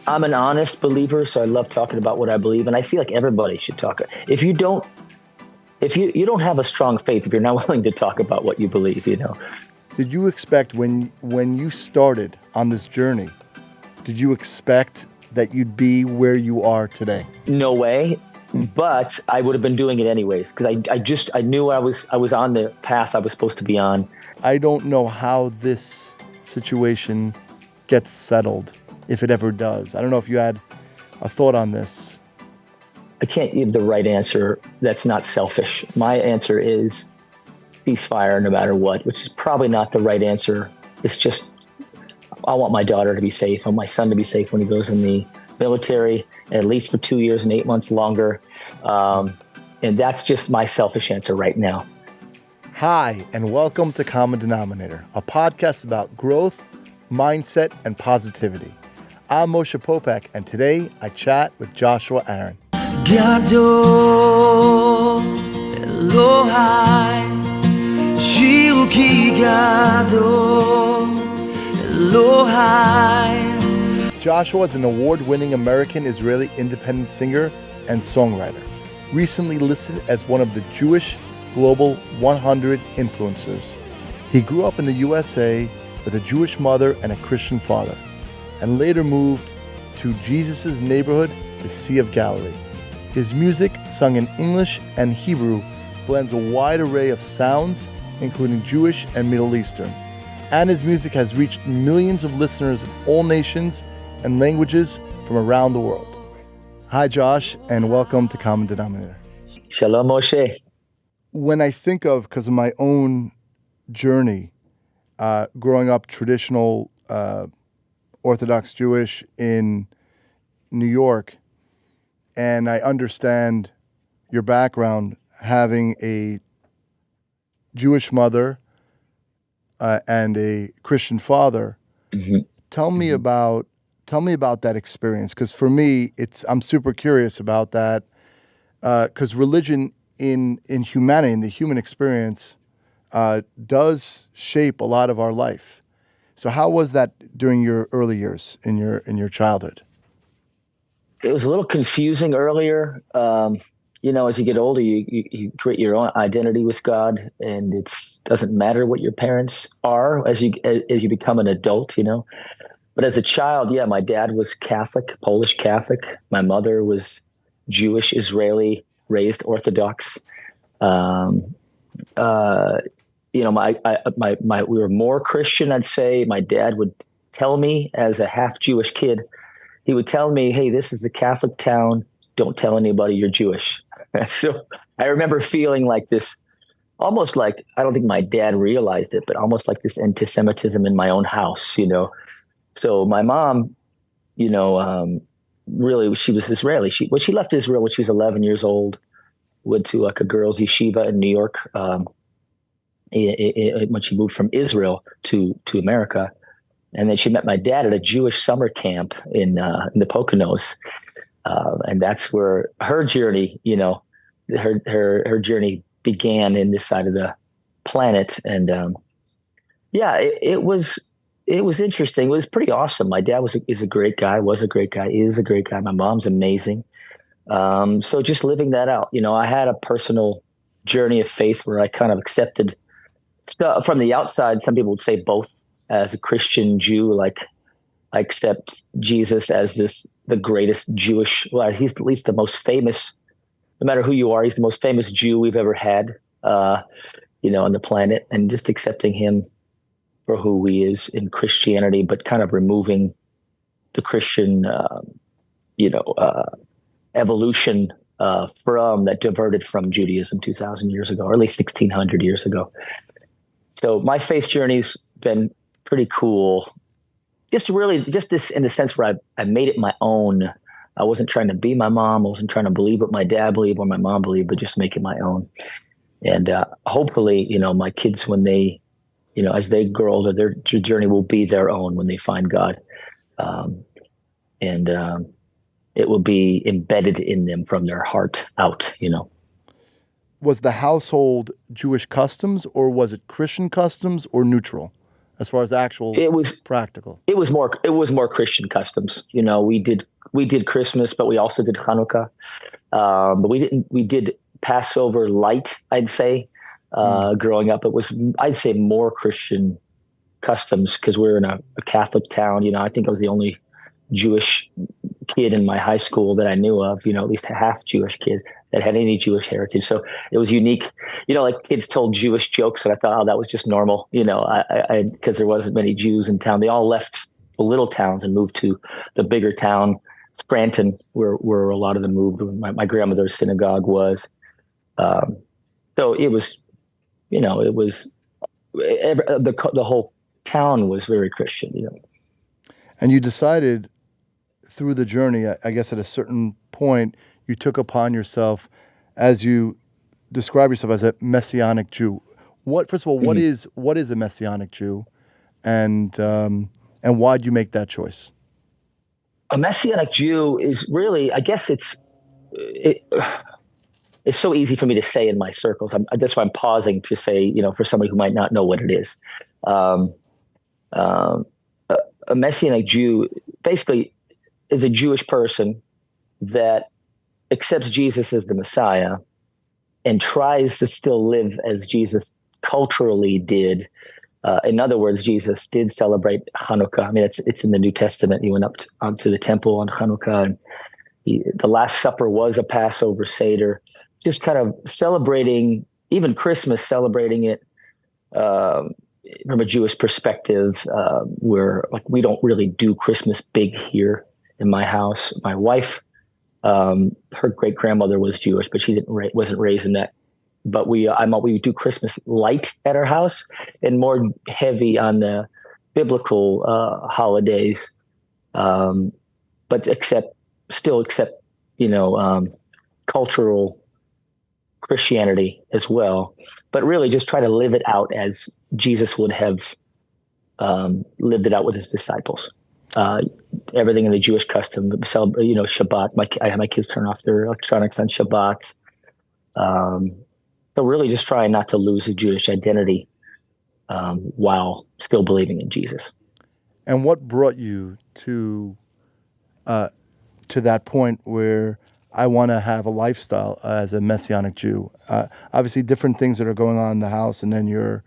I'm an honest believer, so I love talking about what I believe, and I feel like everybody should talk. If you don't, if you don't have a strong faith, if you're not willing to talk about what you believe, Did you expect when you started on this journey, did you expect that you'd be where you are today? No way. But I would have been doing it anyways because I knew I was on the path I was supposed to be on. I don't know how this situation gets settled, if it ever does. I don't know if you had a thought on this. I can't give the right answer that's not selfish. My answer is ceasefire no matter what, which is probably not the right answer. It's just I want my daughter to be safe. I want my son to be safe when he goes in the military, at least for 2 years and 8 months longer. And that's just my selfish answer right now. Hi, and welcome to Common Denominator, a podcast about growth, mindset, and positivity. I'm Moshe Popack, and today I chat with Joshua Aaron. Gadol Elohai Shiru ki gadol Elohai. Joshua is an award-winning American-Israeli independent singer and songwriter, recently listed as one of the Jewish Global 100 influencers. He grew up in the USA with a Jewish mother and a Christian father, and later moved to Jesus' neighborhood, the Sea of Galilee. His music, sung in English and Hebrew, blends a wide array of sounds, including Jewish and Middle Eastern. And his music has reached millions of listeners of all nations and languages from around the world. Hi, Josh, and welcome to Common Denominator. Shalom, Moshe. When I think of, because of my own journey, growing up traditional Orthodox Jewish in New York, and I understand your background having a Jewish mother and a Christian father. Mm-hmm. Tell me about that experience, because for me, I'm super curious about that, because religion in humanity, in the human experience, does shape a lot of our life. So how was that during your early years in your childhood? It was a little confusing earlier. As you get older, you create your own identity with God, and it doesn't matter what your parents are as you become an adult, But as a child, yeah, my dad was Catholic, Polish Catholic. My mother was Jewish, Israeli, raised Orthodox. We were more Christian, I'd say. My dad would tell me as a half Jewish kid, he would tell me, hey, this is a Catholic town. Don't tell anybody you're Jewish. So I remember feeling like this, almost like, I don't think my dad realized it, but almost like this anti-Semitism in my own house, So my mom, really, she was Israeli. She left Israel when she was 11 years old, went to like a girls' yeshiva in New York when she moved from Israel to America. And then she met my dad at a Jewish summer camp in the Poconos. And that's where her journey, her journey began in this side of the planet. And it was interesting. It was pretty awesome. My dad is a great guy, is a great guy. My mom's amazing. So just living that out, I had a personal journey of faith where I kind of accepted stuff from the outside. Some people would say both. As a Christian Jew, like I accept Jesus as the greatest Jewish, well, he's at least the most famous, no matter who you are, he's the most famous Jew we've ever had, on the planet, and just accepting him for who he is in Christianity, but kind of removing the Christian, evolution from that diverted from Judaism 2,000 years ago, or at least 1,600 years ago. So my faith journey's been pretty cool. Just this in the sense where I made it my own. I wasn't trying to be my mom. I wasn't trying to believe what my dad believed or my mom believed, but just make it my own. And hopefully, my kids, when they, as they grow older, their journey will be their own when they find God. And it will be embedded in them from their heart out, Was the household Jewish customs, or was it Christian customs, or neutral as far as actual It was practical? it was more Christian customs. You know, we did Christmas, but we also did Hanukkah. But we did Passover light, I'd say. Growing up, it was, I'd say, more Christian customs because we're in a Catholic town. You know, I think I was the only Jewish kid in my high school that I knew of, you know, at least a half Jewish kid that had any Jewish heritage. So it was unique, you know, like kids told Jewish jokes and I thought, oh, that was just normal, you know, because there wasn't many Jews in town. They all left the little towns and moved to the bigger town, Scranton, where a lot of them moved. My grandmother's synagogue was. So it was, you know, it was the whole town was very Christian, you know. And you decided through the journey, I guess at a certain point, you took upon yourself, as you describe yourself as a Messianic Jew. First of all, what is a Messianic Jew, and why'd you make that choice? A Messianic Jew is really, I guess it's so easy for me to say in my circles. That's why I'm pausing to say, you know, for somebody who might not know what it is. A Messianic Jew basically is a Jewish person that accepts Jesus as the Messiah and tries to still live as Jesus culturally did. In other words, Jesus did celebrate Hanukkah. I mean, it's in the New Testament. He went onto the temple on Hanukkah, and the Last Supper was a Passover Seder, just kind of celebrating, even Christmas, celebrating it from a Jewish perspective, where like we don't really do Christmas big here in my house. My wife, her great grandmother was Jewish, but she wasn't raised in that. But we do Christmas light at our house and more heavy on the biblical holidays, but still accept you know cultural Christianity as well, but really just try to live it out as Jesus would have lived it out with his disciples. Everything in the Jewish custom, you know, Shabbat. I have my kids turn off their electronics on Shabbat. So really just trying not to lose a Jewish identity while still believing in Jesus. And what brought you to that point where I want to have a lifestyle as a Messianic Jew? Obviously, different things that are going on in the house, and then you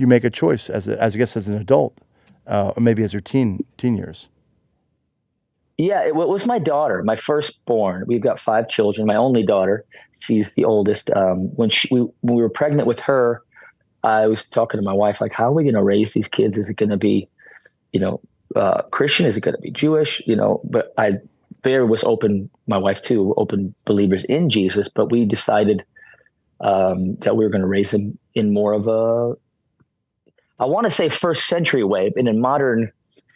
make a choice as I guess as an adult, or maybe as your teen years. Yeah, it was my daughter, my firstborn. We've got 5 children. My only daughter, she's the oldest. When we were pregnant with her, I was talking to my wife, like, how are we going to raise these kids? Is it going to be, you know, Christian? Is it going to be Jewish? You know, but was open, my wife too, open believers in Jesus, but we decided that we were going to raise them in more of I want to say first century way, and in modern,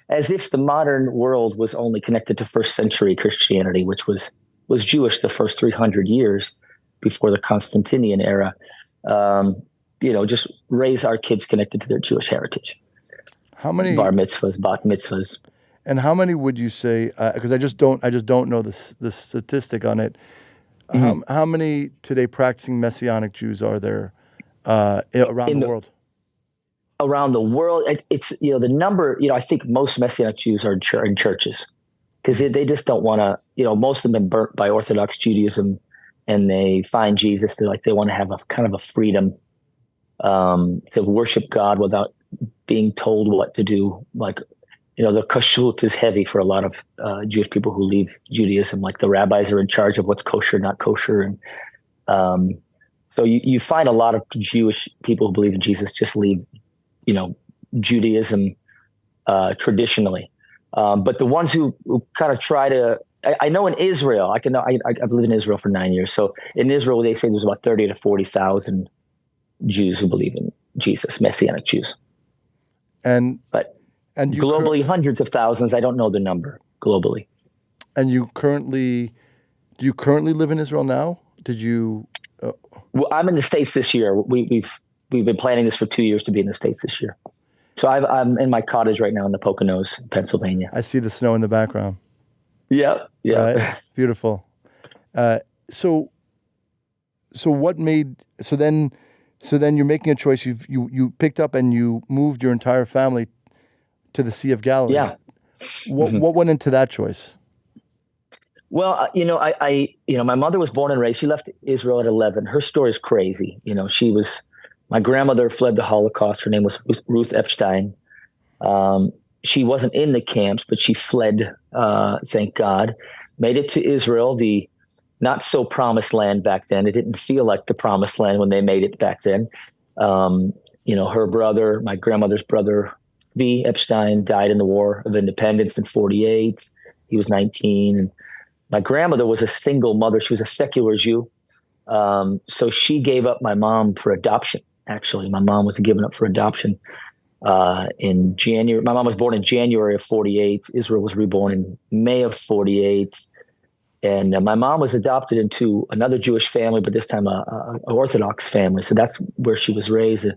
as if the modern world was only connected to first century Christianity, which was Jewish the first 300 years before the Constantinian era. You know, just raise our kids connected to their Jewish heritage. How many bar mitzvahs, bat mitzvahs? And how many would you say? Because I just don't know the statistic on it. How many today practicing Messianic Jews are there around the world? Around the world, it's, you know, the number. You know, I think most Messianic Jews are in churches because they just don't want to. You know, most of them have been burnt by Orthodox Judaism, and they find Jesus. They want to have a kind of a freedom to worship God without being told what to do. Like, you know, the kashrut is heavy for a lot of Jewish people who leave Judaism. Like the rabbis are in charge of what's kosher, not kosher. And so you find a lot of Jewish people who believe in Jesus just leave, you know, Judaism traditionally. But the ones who kind of try to, I know in Israel, I've lived in Israel for 9 years. So in Israel, they say there's about 30 to 40,000 Jews who believe in Jesus, Messianic Jews. And globally, hundreds of thousands. I don't know the number globally. And do you currently live in Israel now? Did you? Well, I'm in the States this year. We've been planning this for 2 years to be in the States this year. So I'm in my cottage right now in the Poconos, Pennsylvania. I see the snow in the background. Yeah. Right? Beautiful. So then So then you're making a choice. You picked up and you moved your entire family to the Sea of Galilee. Yeah. What went into that choice? Well, my mother was born and raised. She left Israel at 11. Her story is crazy. My grandmother fled the Holocaust. Her name was Ruth Epstein. She wasn't in the camps, but she fled, thank God, made it to Israel, the not so promised land back then. It didn't feel like the promised land when they made it back then. Her brother, my grandmother's brother, V. Epstein, died in the War of Independence in 1948. He was 19. And my grandmother was a single mother. She was a secular Jew. So she gave up my mom for adoption. Actually, my mom was given up for adoption in January. My mom was born in January of 1948. Israel was reborn in May of 1948. And my mom was adopted into another Jewish family, but this time a Orthodox family. So that's where she was raised.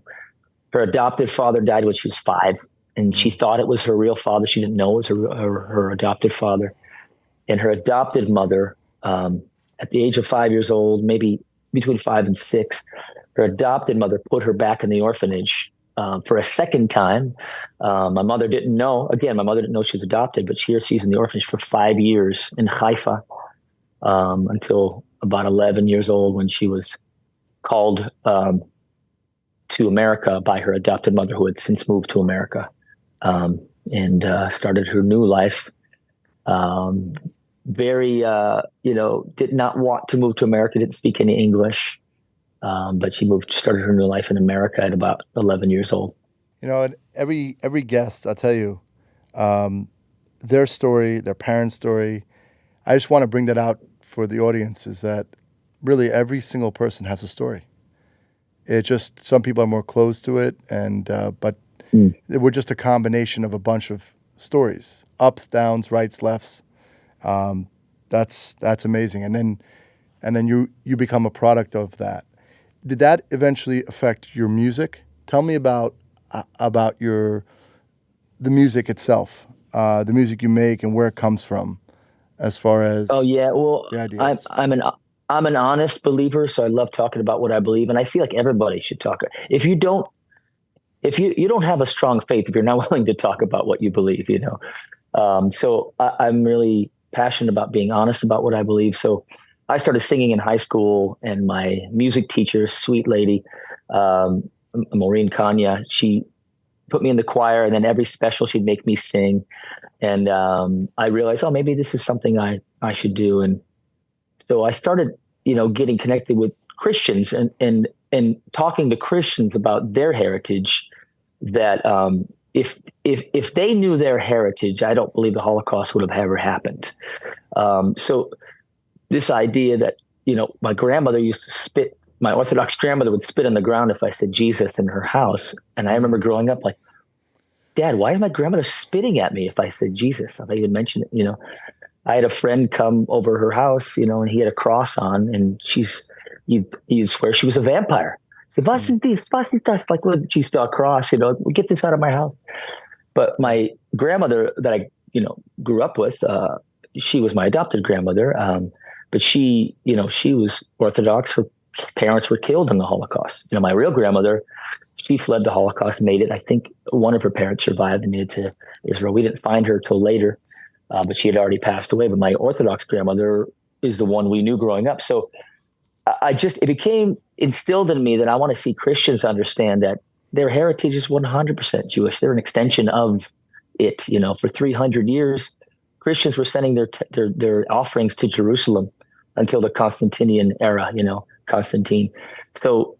Her adopted father died when she was 5, and she thought it was her real father. She didn't know it was her adopted father. And her adopted mother, at the age of 5 years old, maybe between 5 and 6, her adopted mother put her back in the orphanage for a second time. My mother didn't know. Again, my mother didn't know she was adopted, but she's in the orphanage for 5 years in Haifa until about 11 years old, when she was called to America by her adopted mother, who had since moved to America and started her new life. Did not want to move to America, didn't speak any English, but she started her new life in America at about 11 years old. And every guest, I'll tell you, their story, their parents' story, I just want to bring that out for the audience, is that really every single person has a story. It just, some people are more close to it, but we're just a combination of a bunch of stories, ups, downs, rights, lefts. That's amazing. And then you become a product of that. Did that eventually affect your music? Tell me about the music itself, the music you make, and where it comes from, as far as the ideas. I'm an honest believer, so I love talking about what I believe, and I feel like everybody should talk. If you don't have a strong faith, if you're not willing to talk about what you believe, so I'm really passionate about being honest about what I believe. So I started singing in high school, and my music teacher, sweet lady, Maureen Kanya, she put me in the choir, and then every special she'd make me sing. And I realized, maybe this is something I should do. And so I started, getting connected with Christians and talking to Christians about their heritage, that if they knew their heritage, I don't believe the Holocaust would have ever happened. So this idea that, my grandmother used to spit, my Orthodox grandmother would spit on the ground if I said Jesus in her house. And I remember growing up like, Dad, why is my grandmother spitting at me if I said Jesus? If I even mentioned it, I had a friend come over her house, and he had a cross on, and you'd swear she was a vampire. So, like, she used to cross, get this out of my house. But my grandmother that I, grew up with, she was my adopted grandmother. But she was Orthodox. Her parents were killed in the Holocaust. My real grandmother, she fled the Holocaust, made it. I think one of her parents survived and made it to Israel. We didn't find her till later, but she had already passed away. But my Orthodox grandmother is the one we knew growing up. So it became instilled in me that I want to see Christians understand that their heritage is 100% Jewish. They're an extension of it. For 300 years, Christians were sending their offerings to Jerusalem until the Constantinian era, Constantine. So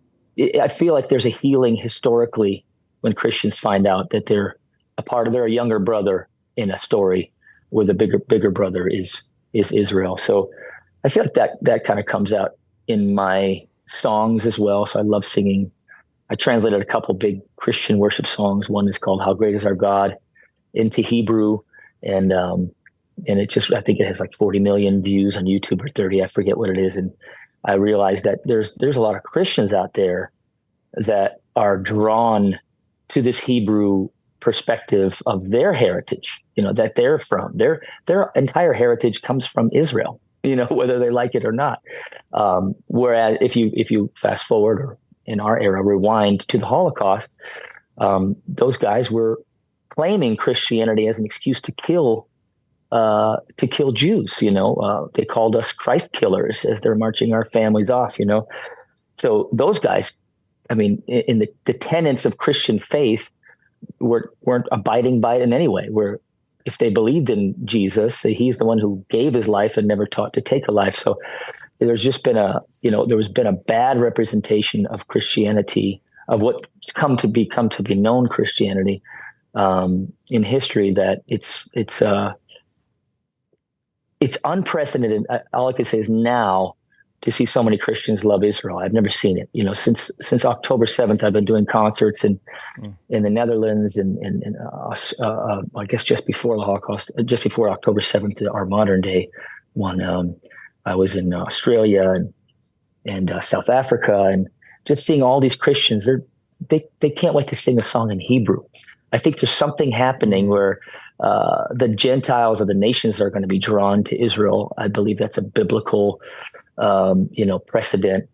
I feel like there's a healing historically when Christians find out that they're a younger brother in a story where the bigger brother is Israel. So I feel like that kind of comes out in my songs as well. So I love singing. I translated a couple big Christian worship songs. One is called "How Great Is Our God" into Hebrew, and it just, I think it has like 40 million views on YouTube, or 30, I forget what it is. And I realized that there's a lot of Christians out there that are drawn to this Hebrew perspective of their heritage, that they're from. Their entire heritage comes from Israel, whether they like it or not. Whereas if you fast forward or in our era, rewind to the Holocaust, those guys were claiming Christianity as an excuse to kill Jews. They called us Christ killers as they're marching our families off. So those guys, I mean, in the tenets of Christian faith, weren't abiding by it in any way. Where if they believed in Jesus, he's the one who gave his life and never taught to take a life. So there's just been there's been a bad representation of Christianity, of what's come to be known Christianity in history, that it's unprecedented. All I can say is now to see so many Christians love Israel. I've never seen it. Since October 7th, I've been doing concerts in the Netherlands and I guess just before the Holocaust, just before October 7th, our modern day one. I was in Australia and South Africa, and just seeing all these Christians, they can't wait to sing a song in Hebrew. I think there's something happening where the Gentiles or the nations are going to be drawn to Israel. I believe that's a biblical, precedent.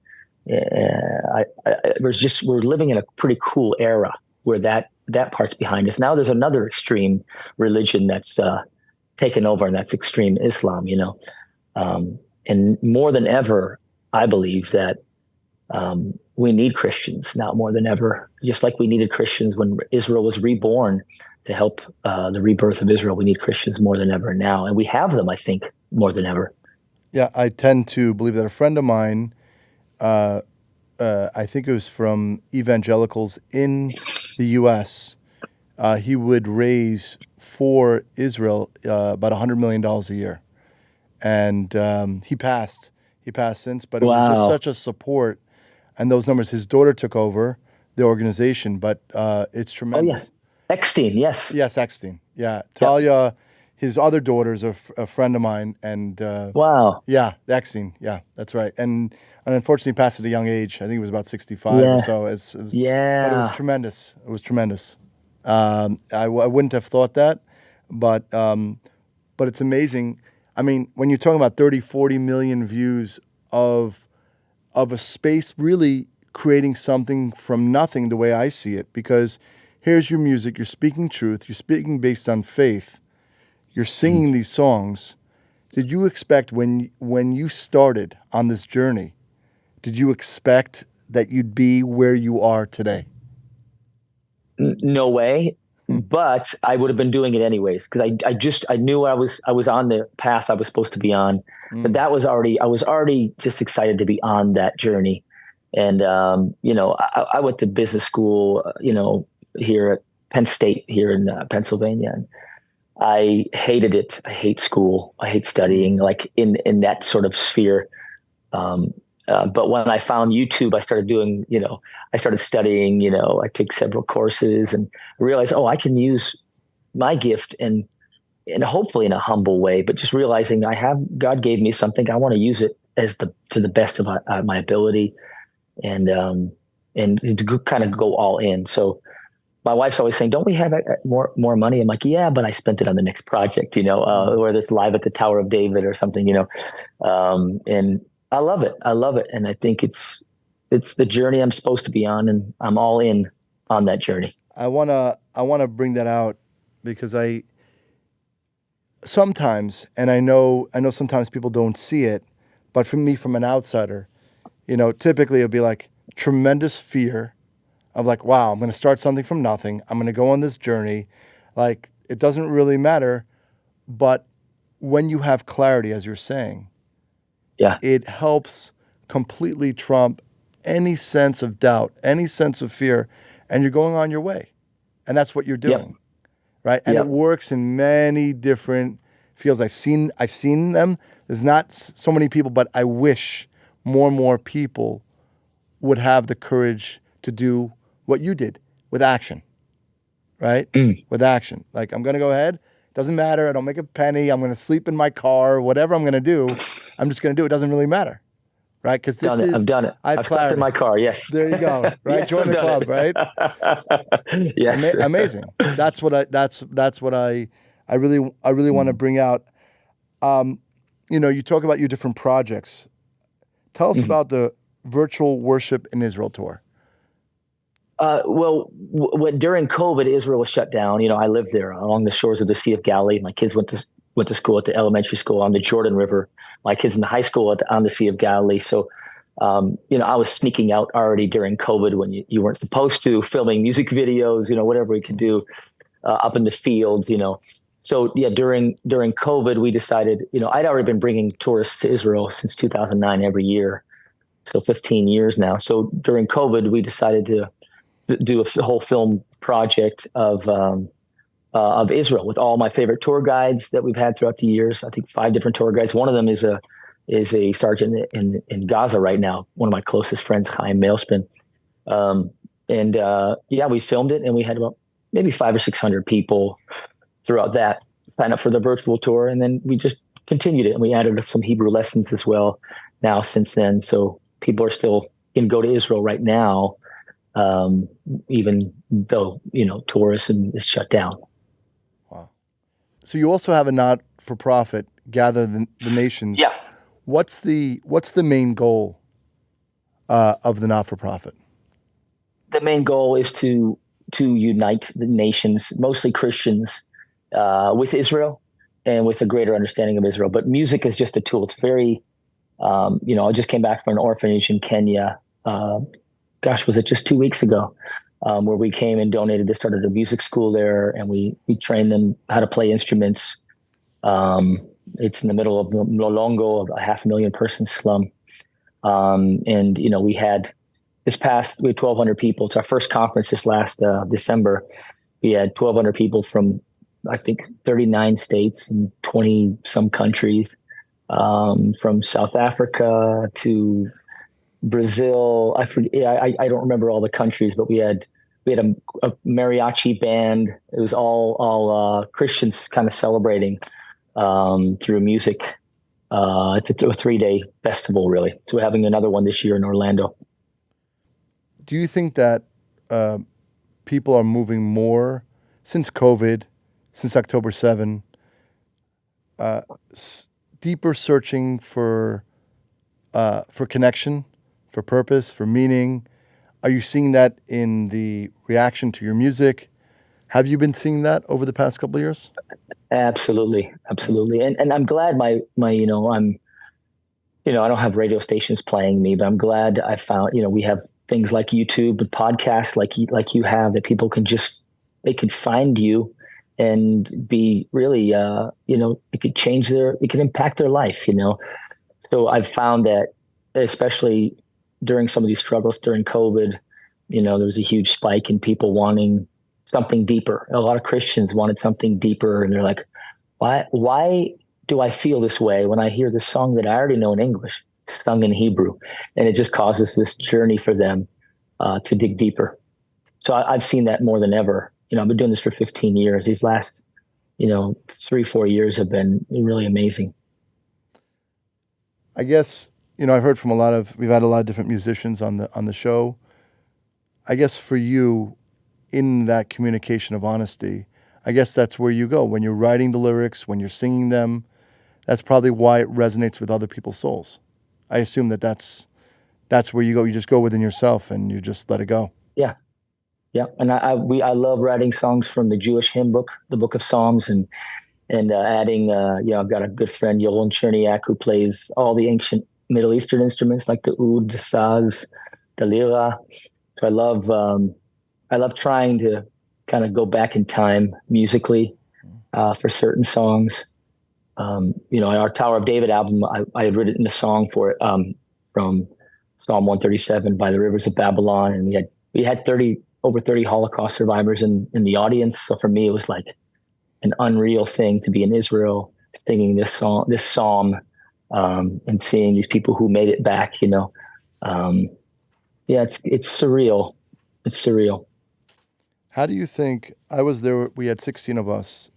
We're living in a pretty cool era where that part's behind us. Now there's another extreme religion that's taken over, and that's extreme Islam. And more than ever, I believe that we need Christians now more than ever, just like we needed Christians when Israel was reborn to help the rebirth of Israel. We need Christians more than ever now, and we have them, I think, more than ever. Yeah, I tend to believe that a friend of mine, I think it was from evangelicals in the U.S., he would raise for Israel about $100 million a year. And he passed since, but it was just such a support. And those numbers, his daughter took over the organization, but it's tremendous. Oh, yeah. Eckstein, yes. Yes, Eckstein. Yeah. Talia, his other daughter's a friend of mine. And wow. Yeah, Eckstein. Yeah, that's right. And unfortunately passed at a young age. I think it was about 65 or so. But it was tremendous. It was tremendous. I wouldn't have thought that, but it's amazing. I mean, when you're talking about 30, 40 million views of a space really creating something from nothing, the way I see it, because here's your music, you're speaking truth, you're speaking based on faith, you're singing these songs. Did you expect when you started on this journey, did you expect that you'd be where you are today? No way. But I would have been doing it anyways, because I knew I was on the path I was supposed to be on. But I was already just excited to be on that journey. And I went to business school, here at Penn State here in Pennsylvania. And I hated it. I hate school. I hate studying, like in that sort of sphere. But when I found YouTube, I started doing, I started studying, I took several courses and realized, I can use my gift and hopefully in a humble way, but just realizing God gave me something. I want to use it to the best of my ability and to kind of go all in. So my wife's always saying, don't we have more money? I'm like, yeah, but I spent it on the next project, whether it's Live at the Tower of David or something, and I love it. And I think it's the journey I'm supposed to be on, and I'm all in on that journey. I want to bring that out because sometimes, and I know sometimes people don't see it, but for me, from an outsider, typically it'll be like tremendous fear of like, wow, I'm going to start something from nothing. I'm going to go on this journey. Like, it doesn't really matter. But when you have clarity, as you're saying, it helps completely trump any sense of doubt, any sense of fear, and you're going on your way. And that's what you're doing, right? And it works in many different fields. I've seen them. There's not so many people, but I wish more and more people would have the courage to do what you did with action, right? With action. Like, I'm going to go ahead. Doesn't matter. I don't make a penny. I'm going to sleep in my car. Whatever I'm going to do, I'm just going to do it. It doesn't really matter, right? Because I've done it. I've slept in my car. Yes. There you go. Right. Yes, Join the club. Right. Yes. Amazing. That's what I really want to bring out. You talk about your different projects. Tell us about the virtual worship in Israel tour. During COVID, Israel was shut down. I lived there along the shores of the Sea of Galilee. My kids went to school at the elementary school on the Jordan River. My kids in the high school on the Sea of Galilee. So, I was sneaking out already during COVID when you weren't supposed to, filming music videos, whatever we could do up in the fields. So yeah, during COVID, we decided. I'd already been bringing tourists to Israel since 2009 every year, so 15 years now. So during COVID, we decided to do a whole film project of Israel with all my favorite tour guides that we've had throughout the years. I think 5 different tour guides. One of them is a sergeant in Gaza right now. One of my closest friends, Chaim Mailspin. We filmed it, and we had about maybe 500 or 600 people throughout that sign up for the virtual tour, and then we just continued it, and we added some Hebrew lessons as well now since then. So people are still can go to Israel right now, even though tourism is shut down. Wow. So you also have a not-for-profit, Gather the Nations. Yeah. What's the main goal of the not-for-profit? The main goal is to unite the nations, mostly Christians, with Israel and with a greater understanding of Israel. But music is just a tool. It's very, I just came back from an orphanage in Kenya. Was it just 2 weeks ago, where we came and donated. They started a music school there, and we trained them how to play instruments. It's in the middle of Mlolongo, of a 500,000 person slum. We had 1,200 people. It's our first conference this last December. We had 1,200 people from, I think, 39 states and 20 some countries, from South Africa to Brazil. I don't remember all the countries, but we had a mariachi band. It was all Christians kind of celebrating through music. It's a 3-day festival, really. So we're having another one this year in Orlando. Do you think that people are moving more since COVID, since October 7, deeper searching for connection, for purpose, for meaning? Are you seeing that in the reaction to your music? Have you been seeing that over the past couple of years? Absolutely. And I'm glad I don't have radio stations playing me, but I'm glad I found, we have things like YouTube and podcasts like you have, that people can they can find you and be really, it can impact their life, So I've found that, especially during some of these struggles during COVID, there was a huge spike in people wanting something deeper. A lot of Christians wanted something deeper, and they're like, why do I feel this way when I hear this song that I already know in English, sung in Hebrew? And it just causes this journey for them to dig deeper. So I've seen that more than ever. I've been doing this for 15 years. These last, 3-4 years have been really amazing. I guess, I've heard from we've had a lot of different musicians on the show. I guess for you, in that communication of honesty, I guess that's where you go. When you're writing the lyrics, when you're singing them, that's probably why it resonates with other people's souls. I assume that's where you go. You just go within yourself and you just let it go. Yeah. And I love writing songs from the Jewish hymn book, the Book of Psalms, and adding, I've got a good friend, Yolan Cherniak, who plays all the ancient Middle Eastern instruments like the oud, the saz, the lira. So I love trying to kind of go back in time musically for certain songs. Our Tower of David album, I had written a song for it from Psalm 137, by the rivers of Babylon, and we had over 30 Holocaust survivors in the audience. So for me, it was like an unreal thing to be in Israel singing this psalm, and seeing these people who made it back. It's surreal. It's surreal. How do you think? I was there. We had 16 of us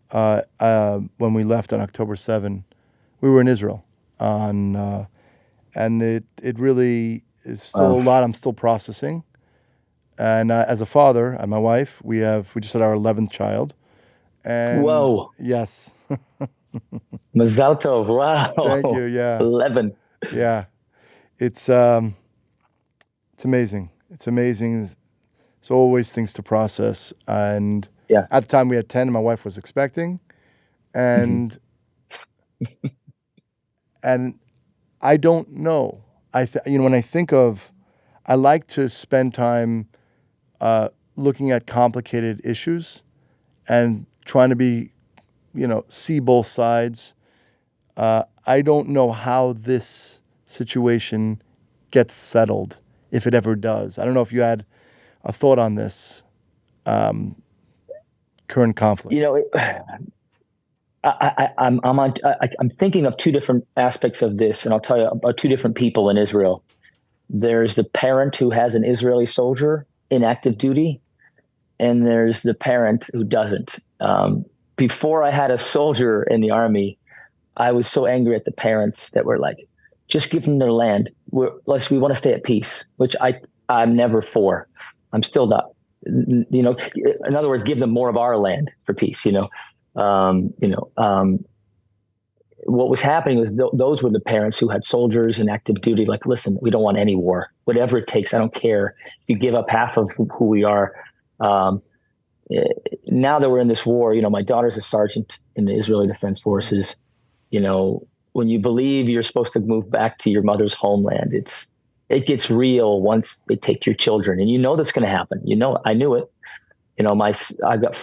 when we left on October 7. We were in Israel, and it really is still a lot I'm still processing. And as a father and my wife, we just had our 11th child. And whoa! Yes. Mazal tov! Wow. Thank you. Yeah. 11. Yeah. It's amazing. It's amazing. So always things to process. And Yeah. at the time we had 10 and my wife was expecting. And and I don't know. When I think of, I like to spend time looking at complicated issues and trying to be, see both sides. I don't know how this situation gets settled, if it ever does. I don't know if you had a thought on this current conflict. I'm thinking of two different aspects of this, and I'll tell you about two different people in Israel. There's the parent who has an Israeli soldier in active duty, and there's the parent who doesn't. Before I had a soldier in the army, I was so angry at the parents that were like, just give them their land. We want to stay at peace, which I'm never for. I'm still not. In other words, give them more of our land for peace. What was happening was those were the parents who had soldiers in active duty. Like, listen, we don't want any war, whatever it takes. I don't care if you give up half of who we are. Now that we're in this war, my daughter's a sergeant in the Israeli Defense Forces. When you believe you're supposed to move back to your mother's homeland, it gets real once they take your children, and that's going to happen. I knew it. I've got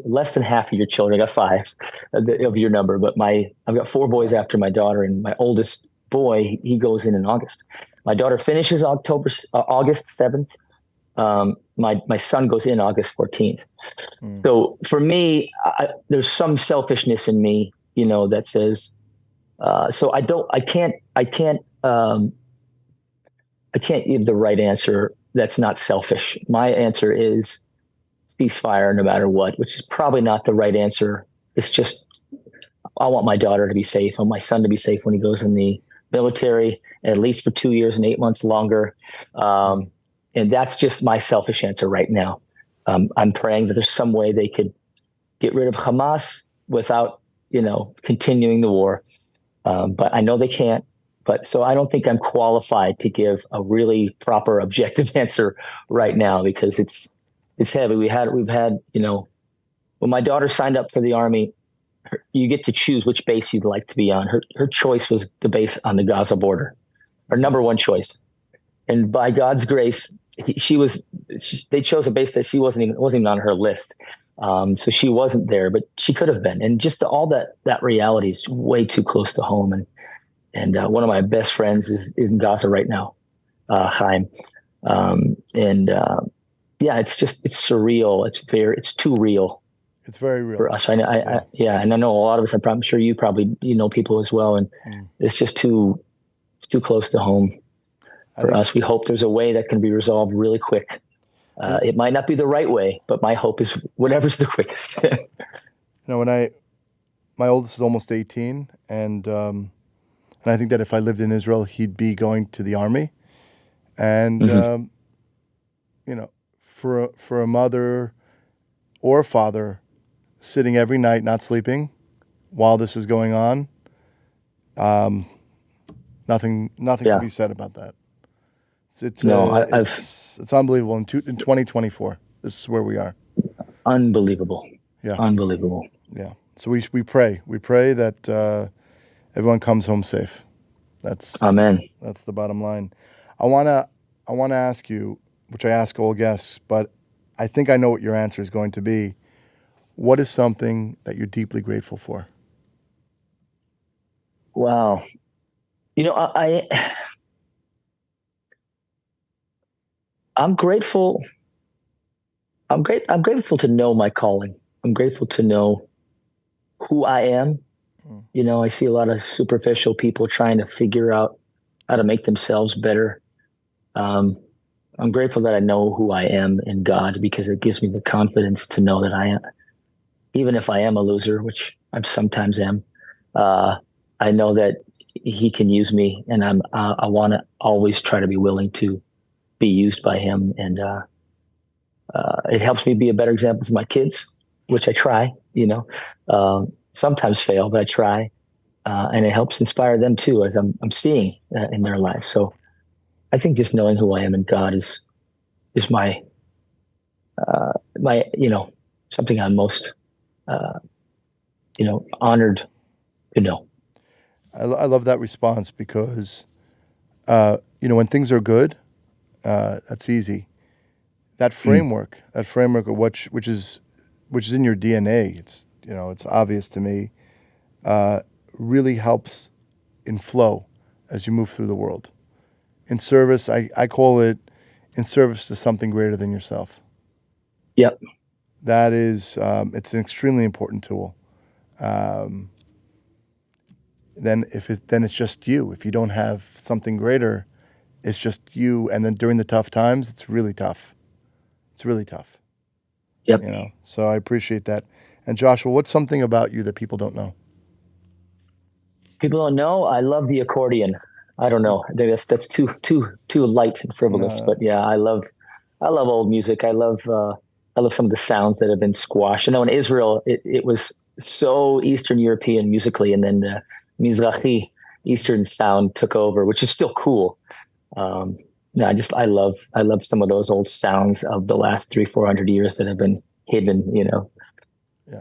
less than half of your children. I got 5 of your number, but I've got 4 boys after my daughter, and my oldest boy, he goes in August. My daughter finishes August 7th. My son goes in August 14th. So for me, there's some selfishness in me, that says, so I can't give the right answer. That's not selfish. My answer is ceasefire no matter what, which is probably not the right answer. It's just, I want my daughter to be safe. I want my son to be safe when he goes in the military, at least for 2 years and 8 months longer. And that's just my selfish answer right now. I'm praying that there's some way they could get rid of Hamas without, continuing the war. But I know they can't. But so I don't think I'm qualified to give a really proper objective answer right now, because it's heavy. We've had, when my daughter signed up for the army, you get to choose which base you'd like to be on. Her choice was the base on the Gaza border, her number one choice. And by God's grace, they chose a base that she wasn't even on her list. So she wasn't there, but she could have been. And just all that reality is way too close to home. And one of my best friends is in Gaza right now, Chaim. It's surreal. It's too real. It's very real for us. And I know a lot of us. I'm sure you probably know people as well, and it's just too close to home for us. We hope there's a way that can be resolved really quick. It might not be the right way, but my hope is whatever's the quickest. My oldest is almost 18, and I think that if I lived in Israel, he'd be going to the army. And, for a mother or a father sitting every night, not sleeping while this is going on, nothing to be said about that. It's unbelievable. In 2024, this is where we are. Unbelievable. Yeah. Unbelievable. Yeah. So we pray. We pray that everyone comes home safe. Amen. That's the bottom line. I wanna ask you, which I ask all guests, but I think I know what your answer is going to be. What is something that you're deeply grateful for? Wow. I'm grateful. I'm grateful to know my calling. I'm grateful to know who I am. I see a lot of superficial people trying to figure out how to make themselves better. I'm grateful that I know who I am in God, because it gives me the confidence to know that I am, even if I am a loser, which I sometimes am, I know that He can use me, and I want to always try to be willing to be used by Him. And it helps me be a better example for my kids, which I try, sometimes fail, but I try. And it helps inspire them too, as I'm seeing in their lives. So I think just knowing who I am in God is is my something I'm most honored to know. I love that response because, when things are good, that's easy. That framework of which is in your DNA. It's obvious to me. Really helps in flow as you move through the world. In service, I call it in service to something greater than yourself. Yep. That is, it's an extremely important tool. Then it's just you. If you don't have something greater, it's just you. And then during the tough times, it's really tough. It's really tough. Yep. So I appreciate that. And Joshua, what's something about you that people don't know? People don't know. I love the accordion. I don't know. That's too light and frivolous. No. But yeah, I love old music. I love some of the sounds that have been squashed. In Israel, it was so Eastern European musically, and then the Mizrahi Eastern sound took over, which is still cool. I love some of those old sounds of the last 300-400 years that have been hidden. Yeah.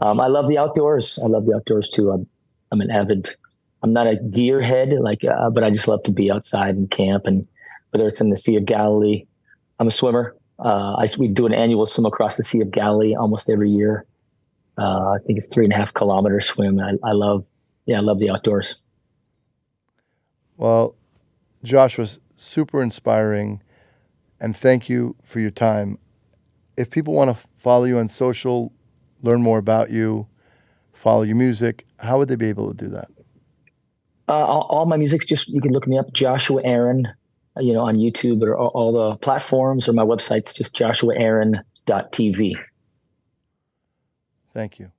I love the outdoors. I love the outdoors too. I'm not a gearhead, but I just love to be outside and camp, and whether it's in the Sea of Galilee. I'm a swimmer. We do an annual swim across the Sea of Galilee almost every year. I think it's 3.5 kilometer swim. I love the outdoors. Well, Josh was super inspiring, and thank you for your time. If people want to follow you on social, learn more about you, follow your music, how would they be able to do that? All my music's you can look me up, Joshua Aaron, on YouTube or all the platforms, or my website's just joshuaaaron.tv. Thank you.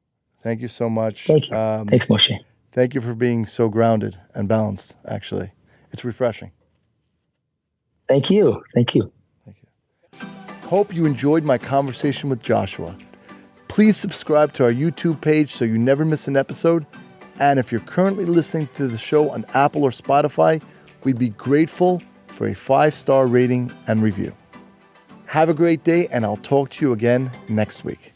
Thank you so much. Thank you. Thanks, Moshe. Thank you for being so grounded and balanced, actually. It's refreshing. Thank you. Thank you. Hope you enjoyed my conversation with Joshua. Please subscribe to our YouTube page so you never miss an episode. And if you're currently listening to the show on Apple or Spotify, we'd be grateful for a 5-star rating and review. Have a great day, and I'll talk to you again next week.